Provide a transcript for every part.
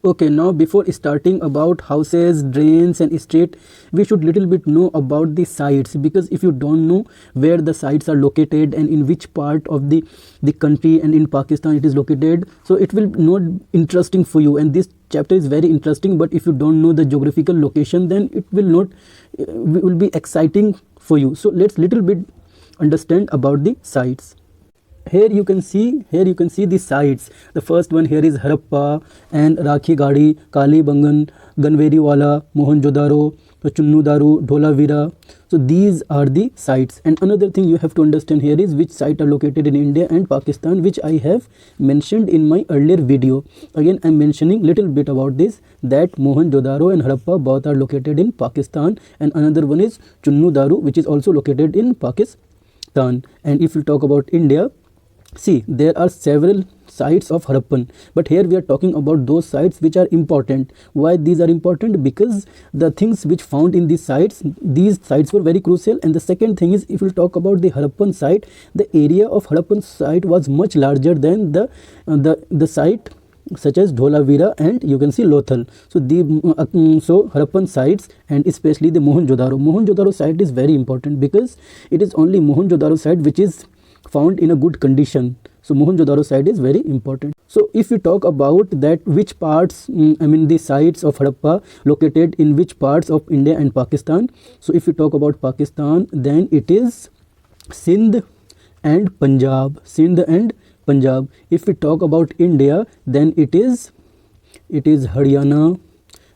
Okay, now before starting about houses, drains and street, we should little bit know about the sites, because if you don't know where the sites are located and in which part of the country and in Pakistan it is located, so it will not interesting for you, and this chapter is very interesting. But if you don't know the geographical location, then it will not will be exciting for you. So let's little bit understand about the sites. Here you can see the sites. The first one here is Harappa and Rakhi Gadi, Kali Bangan, Ganveri Wala, Mohenjo-daro, Chunnu-daru, Dholavira. So these are the sites. And another thing you have to understand here is which site are located in India and Pakistan, which I have mentioned in my earlier video. Again, I am mentioning little bit about this, that Mohenjo-daro and Harappa both are located in Pakistan, and another one is Chunnu-daru, which is also located in Pakistan. And if you talk about India, see, there are several sites of Harappan, but here we are talking about those sites which are important. Why these are important? Because the things which found in these sites were very crucial. And the second thing is, if you talk about the Harappan site, the area of Harappan site was much larger than the site such as Dholavira and you can see Lothal. So so Harappan sites, and especially the Mohenjo-daro site is very important, because it is only Mohenjo-daro site which is found in a good condition. So Mohenjo-daro site is very important. So if you talk about that which parts, the sites of Harappa located in which parts of India and Pakistan. So if you talk about Pakistan, then it is Sindh and Punjab. If we talk about India, then it is Haryana,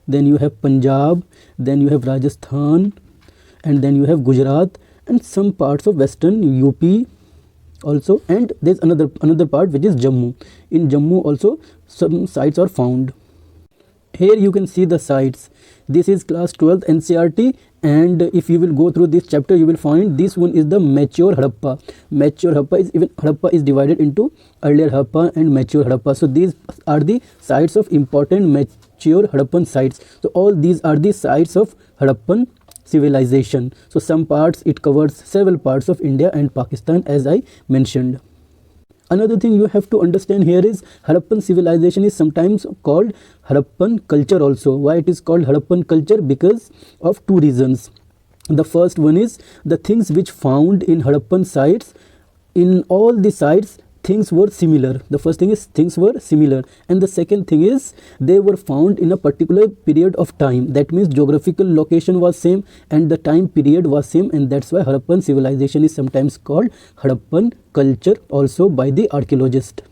then you have Punjab, then you have Rajasthan, and then you have Gujarat and some parts of western UP also, and there's another part which is Jammu. In Jammu also some sites are found. Here you can see the sites. This is class 12th NCERT, and if you will go through this chapter, you will find this one is the mature Harappa. Harappa is divided into earlier Harappa and mature Harappa. So these are the sites of important mature Harappan sites. So all these are the sites of Harappan civilization. So some parts, it covers several parts of India and Pakistan, as I mentioned. Another thing you have to understand here is Harappan civilization is sometimes called Harappan culture also. Why it is called Harappan culture? Because of two reasons. The first one is the things which found in Harappan sites. In all the sites, things were similar. The first thing is things were similar, and the second thing is they were found in a particular period of time. That means geographical location was same and the time period was same, and that's why Harappan civilization is sometimes called Harappan culture also by the archaeologist.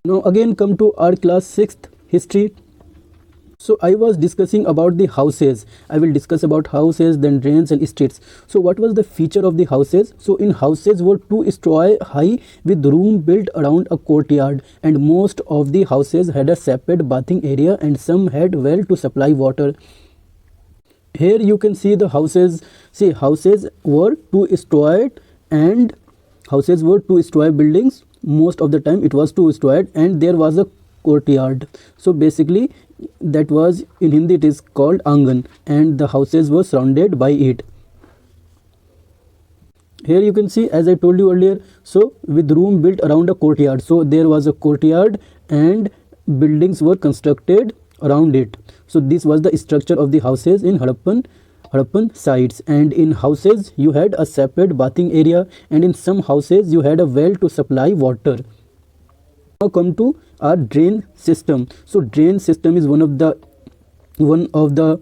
Now again come to our class 6th history. So I was discussing about the houses. I will discuss about houses, then drains and streets. So what was the feature of the houses? So in houses were 2 story high with room built around a courtyard, and most of the houses had a separate bathing area and some had well to supply water. Here you can see the houses. See, houses were 2 story and houses were 2 story buildings. Most of the time it was 2 story, and there was a courtyard. So basically that was, in Hindi it is called Angan, and the houses were surrounded by it. Here you can see, as I told you earlier, so with room built around a courtyard. So there was a courtyard and buildings were constructed around it. So this was the structure of the houses in Harappan sites. And in houses you had a separate bathing area, and in some houses you had a well to supply water. Now come to our drain system. So drain system is one of the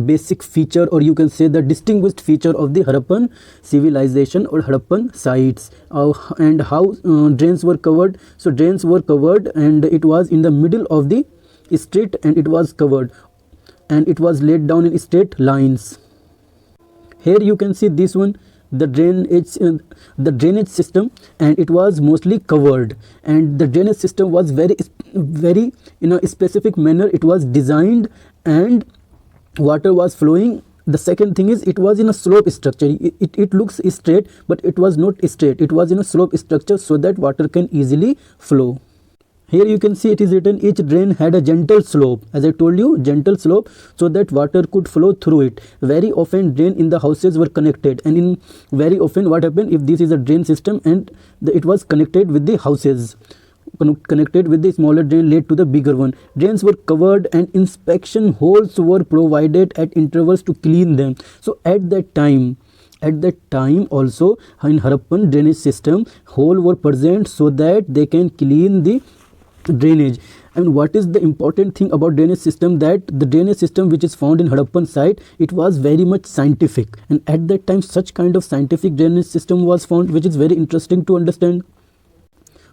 basic feature, or you can say the distinguished feature of the Harappan civilization or Harappan sites. And how drains were covered? So drains were covered, and it was in the middle of the street, and it was covered, and it was laid down in straight lines. Here you can see this one, the drainage system, and it was mostly covered, and the drainage system was very in a specific manner it was designed, and water was flowing. The second thing is it was in a slope structure. It looks straight, but it was not straight. It was in a slope structure so that water can easily flow. Here you can see it is written each drain had a gentle slope. As I told you, gentle slope, so that water could flow through it. Very often drain in the houses were connected, and in very often what happened, if this is a drain system and it was connected with the houses. connected with the smaller drain led to the bigger one. Drains were covered and inspection holes were provided at intervals to clean them. So at that time also in Harappan drainage system, hole were present so that they can clean the drainage. And what is the important thing about drainage system, that the drainage system which is found in Harappan site, it was very much scientific, and at that time such kind of scientific drainage system was found, which is very interesting to understand.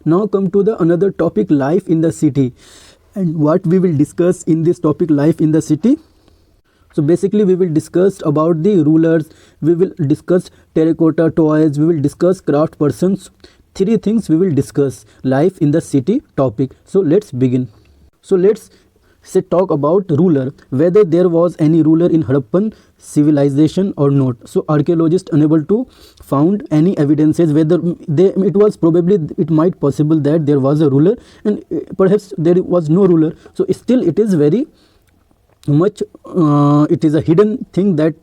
Now come to the another topic, life in the city. And what we will discuss in this topic, life in the city. So basically we will discuss about the rulers, we will discuss terracotta toys, we will discuss craft persons. Three things we will discuss life in the city topic. So let's begin. So let's talk about ruler, whether there was any ruler in Harappan civilization or not. So archaeologists unable to found any evidences whether it might possible that there was a ruler, and perhaps there was no ruler. So still it is very much it is a hidden thing that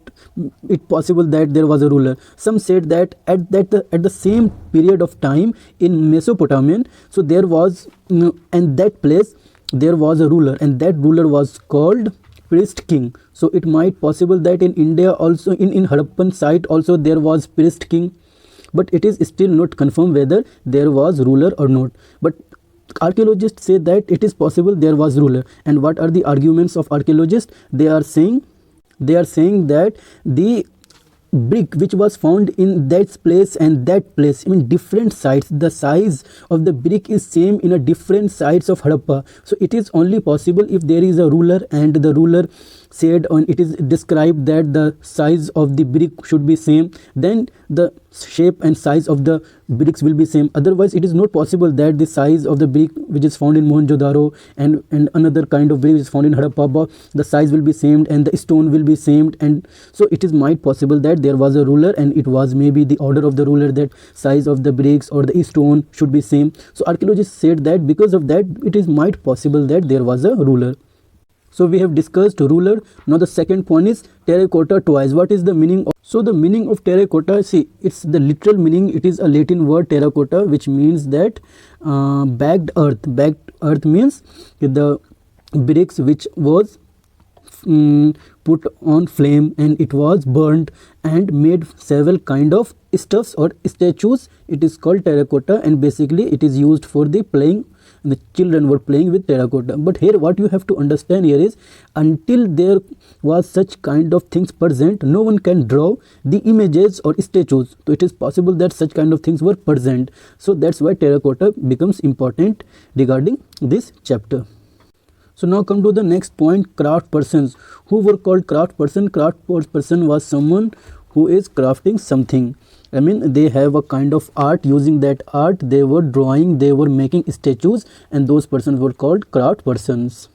it possible that there was a ruler. Some said that at the same period of time in Mesopotamian, so there was and that place there was a ruler, and that ruler was called priest king. So it might possible that in India also, in Harappan site also there was priest king, but it is still not confirmed whether there was ruler or not. But archaeologists say that it is possible there was ruler. And what are the arguments of archaeologists? They are saying that the brick which was found in that place and that place, I mean different sites, the size of the brick is same in a different sites of Harappa. So it is only possible if there is a ruler, and the ruler said on it is described that the size of the brick should be same, then the shape and size of the bricks will be same. Otherwise it is not possible that the size of the brick which is found in Mohenjo-daro and another kind of brick which is found in Harappa, the size will be same and the stone will be same. And so it is might possible that there was a ruler, and it was maybe the order of the ruler that size of the bricks or the stone should be same. So archaeologists said that because of that it is might possible that there was a ruler. So we have discussed ruler. Now the second point is terracotta toys. What is the meaning of? So the meaning of terracotta, see, it's the literal meaning. It is a Latin word terracotta, which means that bagged earth. Bagged earth means the bricks which was put on flame and it was burnt and made several kind of stuffs or statues. It is called terracotta, and basically it is used for the playing. The children were playing with terracotta. But here what you have to understand here is, until there was such kind of things present, no one can draw the images or statues. So it is possible that such kind of things were present. So that's why terracotta becomes important regarding this chapter. So now come to the next point, craft persons. Who were called craft person? Craft person was someone who is crafting something. I mean, they have a kind of art. Using that art, they were drawing, they were making statues, and those persons were called craft persons.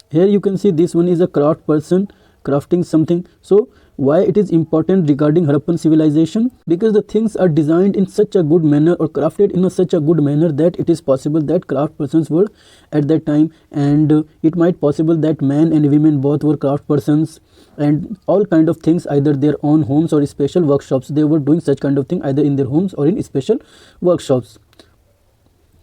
Here you can see this one is a craft person crafting something. So why it is important regarding Harappan civilization? Because the things are designed in such a good manner or crafted in such a good manner that it is possible that craft persons were at that time, and it might possible that men and women both were craft persons, and all kind of things, either their own homes or special workshops. They were doing such kind of thing either in their homes or in special workshops.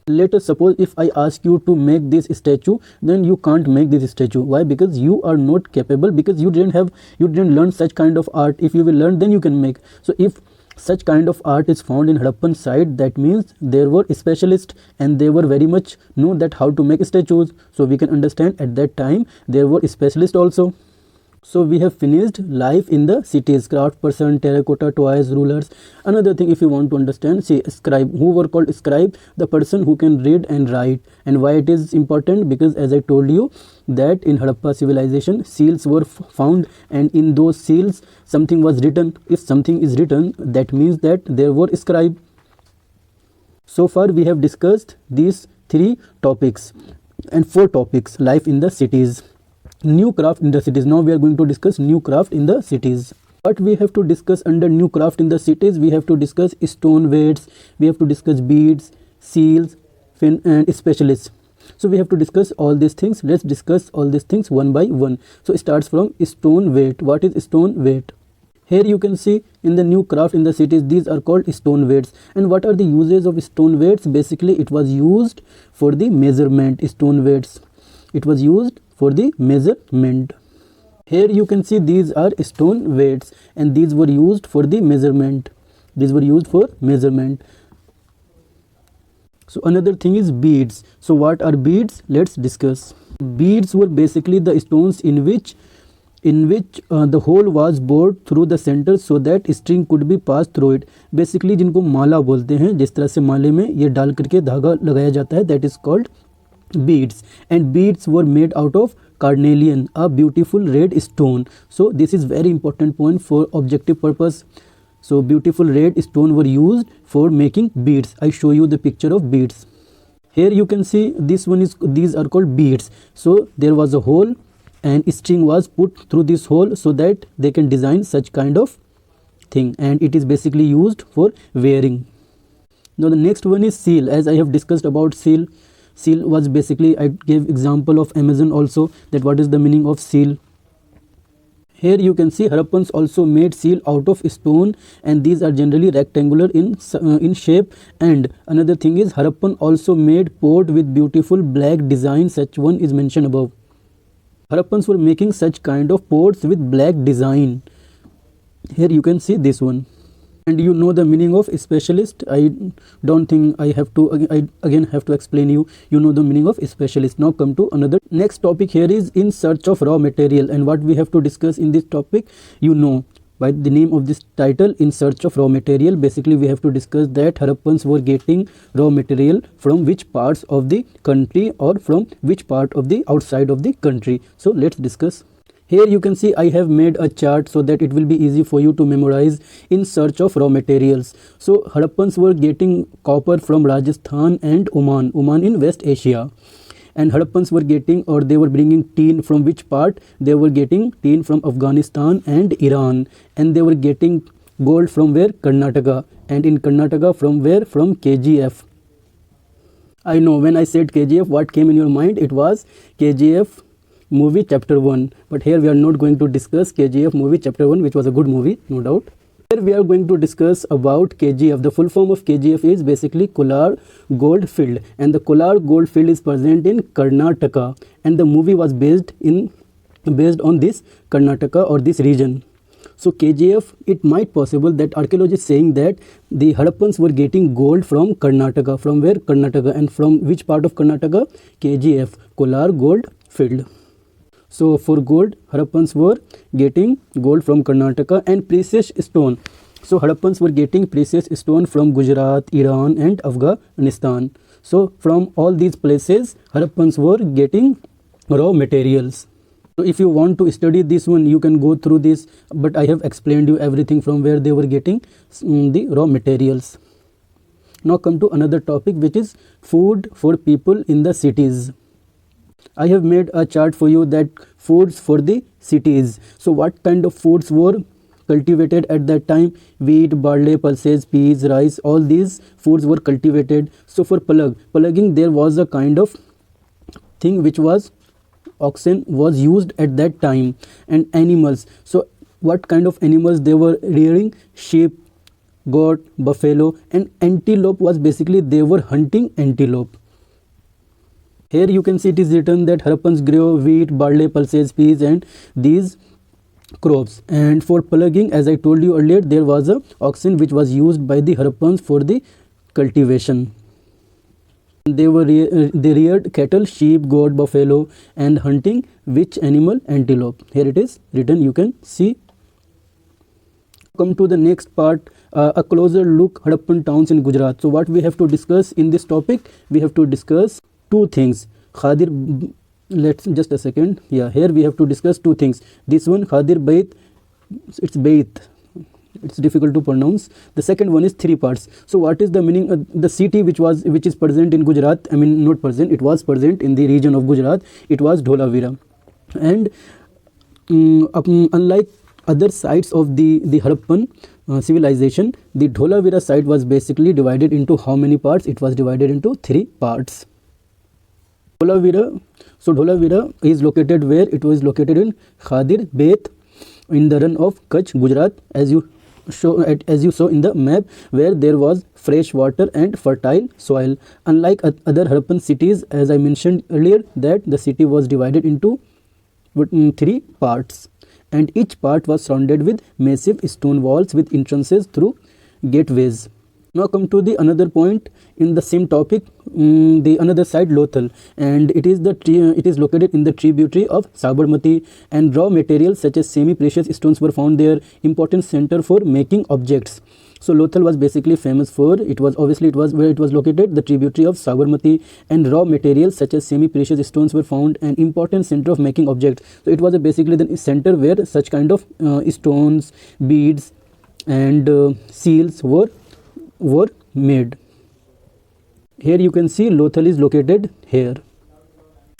Let us suppose if I ask you to make this statue, then you can't make this statue. Why? Because you are not capable, because you didn't learn such kind of art. If you will learn, then you can make. So if such kind of art is found in Harappan site, that means there were specialists and they were very much know that how to make statues. So we can understand at that time there were specialists also. So we have finished life in the cities, craft person, terracotta toys, rulers. Another thing, if you want to understand, see, scribe. Who were called scribe? The person who can read and write. And why it is important? Because as I told you that in Harappa civilization, seals were found, and in those seals something was written. If something is written, that means that there were scribe. So far we have discussed these 3 topics and 4 topics, life in the cities. New craft in the cities. Now we are going to discuss new craft in the cities. What we have to discuss under new craft in the cities? We have to discuss stone weights, we have to discuss beads, seals, and specialists. So we have to discuss all these things. Let's discuss all these things one by one. So it starts from stone weight. What is stone weight? Here you can see in the new craft in the cities, these are called stone weights. And what are the uses of stone weights? Basically it was used for the measurement. Stone weights, it was used for the measurement. Here you can see these are stone weights and these were used for the measurement. These were used for measurement. So another thing is beads. So what are beads? Let's discuss. Beads were basically the stones in which the hole was bored through the center so that string could be passed through it. Basically जिनको माला बोलते हैं, जिस तरह से माले में ये डाल करके धागा लगाया जाता है, that is called beads. And beads were made out of carnelian, a beautiful red stone. So this is very important point for objective purpose. So beautiful red stone were used for making beads. I show you the picture of beads. Here you can see this one is, these are called beads. So there was a hole and string was put through this hole so that they can design such kind of thing, and it is basically used for wearing. Now the next one is seal. As I have discussed about seal, seal was basically, I gave example of Amazon also, that what is the meaning of seal. Here you can see Harappans also made seal out of stone, and these are generally rectangular in shape. And another thing is Harappan also made pot with beautiful black design, such one is mentioned above. Harappans were making such kind of pots with black design. Here you can see this one. And you know the meaning of specialist. I don't think I again have to explain you. You know the meaning of specialist. Now come to another. Next topic here is in search of raw material, and what we have to discuss in this topic, you know by the name of this title, in search of raw material. Basically we have to discuss that Harappans were getting raw material from which parts of the country or from which part of the outside of the country. So let's discuss. Here you can see I have made a chart so that it will be easy for you to memorize. In search of raw materials. So Harappans were getting copper from Rajasthan and Oman in West Asia. And Harappans were getting, or they were bringing tin from which part? They were getting tin from Afghanistan and Iran. And they were getting gold from where? Karnataka. And in Karnataka from where? From KGF. I know when I said KGF, what came in your mind? It was KGF movie chapter 1. But here we are not going to discuss KGF movie chapter 1, which was a good movie, no doubt. Here we are going to discuss about KGF. The full form of KGF is basically Kolar Gold Field, and the Kolar Gold Field is present in Karnataka, and the movie was based on this Karnataka or this region. So KGF, it might possible that archaeologists saying that the Harappans were getting gold from Karnataka. From where? Karnataka. And from which part of Karnataka? KGF, Kolar Gold Field. So for gold, Harappans were getting gold from Karnataka. And precious stone. So Harappans were getting precious stone from Gujarat, Iran and Afghanistan. So from all these places, Harappans were getting raw materials. So if you want to study this one, you can go through this, but I have explained you everything from where they were getting the raw materials. Now come to another topic, which is food for people in the cities. I have made a chart for you that foods for the cities. So what kind of foods were cultivated at that time? Wheat, barley, pulses, peas, rice, all these foods were cultivated. So for plugging, there was a kind of thing which was oxen was used at that time. And animals, so what kind of animals they were rearing? Sheep, goat, buffalo, and antelope was basically they were hunting antelope. Here you can see it is written that Harappans grew wheat, barley, pulses, peas and these crops. And for plugging, as I told you earlier, there was a oxen which was used by the Harappans for the cultivation. They reared cattle, sheep, goat, buffalo, and hunting which animal? Antelope. Here it is written, you can see. Come to the next part, a closer look Harappan towns in Gujarat. So what we have to discuss in this topic? We have to discuss two things. Khadir, let's just a second. Yeah, here we have to discuss two things. This one, Khadir Bait, it's Bait. It's difficult to pronounce. The second one is three parts. So what is the meaning? The city which is present in Gujarat, I mean not present, it was present in the region of Gujarat. It was Dholavira. And unlike other sites of the Harappan civilization, the Dholavira site was basically divided into how many parts? It was divided into three parts. Dholavira, so Dholavira is located where? It was located in Khadir Bait, in the run of Kutch, Gujarat, as you saw in the map, where there was fresh water and fertile soil. Unlike other Harappan cities, as I mentioned earlier, that the city was divided into 3 parts, and each part was surrounded with massive stone walls with entrances through gateways. Now come to the another point in the same topic, the another side, Lothal, and it is located in the tributary of Sabarmati, and raw materials such as semi-precious stones were found there. Important center for making objects. So Lothal was basically famous for, it was where it was located, the tributary of Sabarmati, and raw materials such as semi-precious stones were found, an important center of making objects. So it was basically the center where such kind of stones, beads and seals were made. Here you can see Lothal is located here.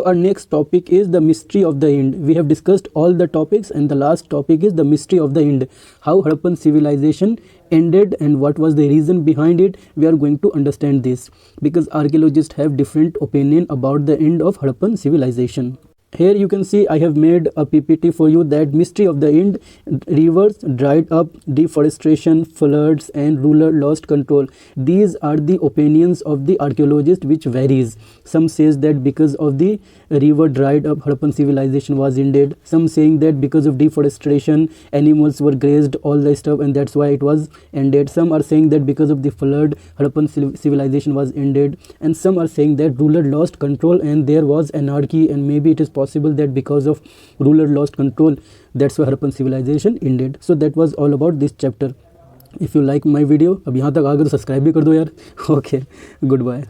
Our next topic is the mystery of the Ind. We have discussed all the topics, and the last topic is the mystery of the Ind. How Harappan civilization ended and what was the reason behind it. We are going to understand this because archaeologists have different opinion about the end of Harappan civilization. Here you can see I have made a PPT for you, that mystery of the Ind: rivers dried up, deforestation, floods and ruler lost control. These are the opinions of the archaeologist which varies. Some says that because of the river dried up, Harappan civilization was ended. Some saying that because of deforestation, animals were grazed, all the stuff, and that's why it was ended. Some are saying that because of the flood, Harappan civilization was ended, and some are saying that ruler lost control and there was anarchy, and maybe it is possible that because of ruler lost control, that's why Harappan civilization ended. So that was all about this chapter. If you like my video, अब यहाँ तक आ गए तो subscribe भी कर दो यार. Okay, goodbye.